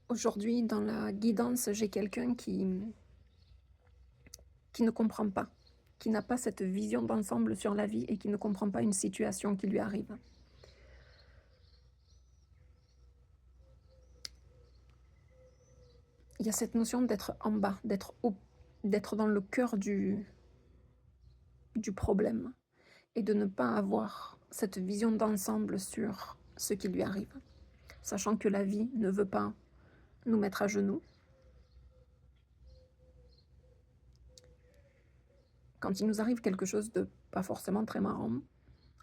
Aujourd'hui, dans la guidance, j'ai quelqu'un qui ne comprend pas, qui n'a pas cette vision d'ensemble sur la vie et qui ne comprend pas une situation qui lui arrive. Il y a cette notion d'être en bas, d'être dans le cœur du problème et de ne pas avoir cette vision d'ensemble sur ce qui lui arrive, sachant que la vie ne veut pas nous mettre à genoux. Quand il nous arrive quelque chose de pas forcément très marrant,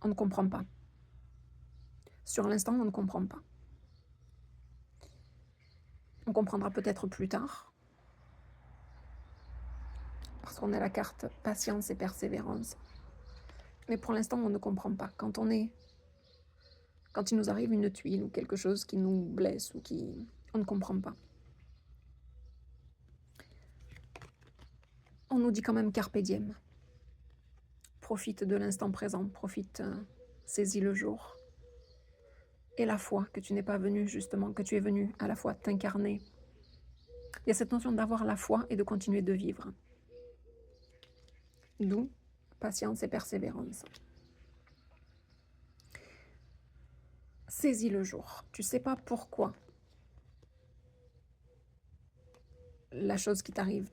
on ne comprend pas. Sur l'instant, on ne comprend pas. On comprendra peut-être plus tard, parce qu'on a la carte patience et persévérance. Mais pour l'instant, on ne comprend pas. Quand il nous arrive une tuile ou quelque chose qui nous blesse ou on ne comprend pas. On nous dit quand même carpe diem. Profite de l'instant présent, saisis le jour. Et la foi que tu n'es pas venu justement, que tu es venu à la fois t'incarner. Il y a cette notion d'avoir la foi et de continuer de vivre. D'où patience et persévérance. Saisis le jour. Tu ne sais pas pourquoi la chose qui t'arrive.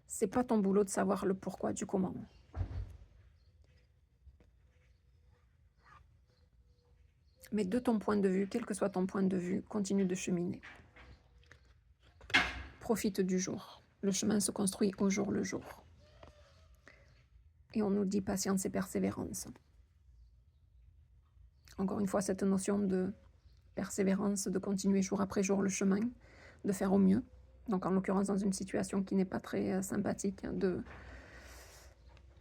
C'est pas ton boulot de savoir le pourquoi du comment. Mais de ton point de vue, quel que soit ton point de vue, continue de cheminer. Profite du jour. Le chemin se construit au jour le jour. Et on nous dit patience et persévérance. Encore une fois, cette notion de persévérance, de continuer jour après jour le chemin, de faire au mieux. Donc en l'occurrence dans une situation qui n'est pas très sympathique, de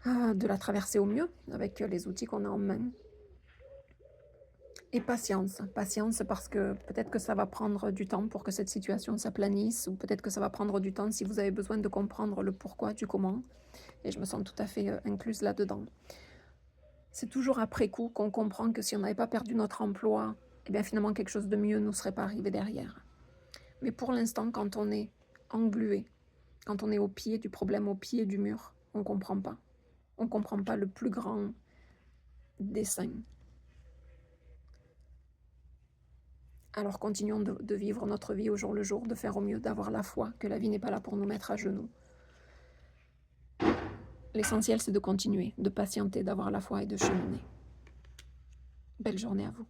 la traverser au mieux avec les outils qu'on a en main. Et patience parce que peut-être que ça va prendre du temps pour que cette situation s'aplanisse, ou peut-être que ça va prendre du temps si vous avez besoin de comprendre le pourquoi du comment. Et je me sens tout à fait incluse là-dedans. C'est toujours après coup qu'on comprend que si on n'avait pas perdu notre emploi, eh bien finalement quelque chose de mieux ne nous serait pas arrivé derrière. Mais pour l'instant, quand on est englué, quand on est au pied du problème, au pied du mur, on ne comprend pas. On ne comprend pas le plus grand dessein. Alors continuons de vivre notre vie au jour le jour, de faire au mieux, d'avoir la foi, que la vie n'est pas là pour nous mettre à genoux. L'essentiel, c'est de continuer, de patienter, d'avoir la foi et de cheminer. Belle journée à vous.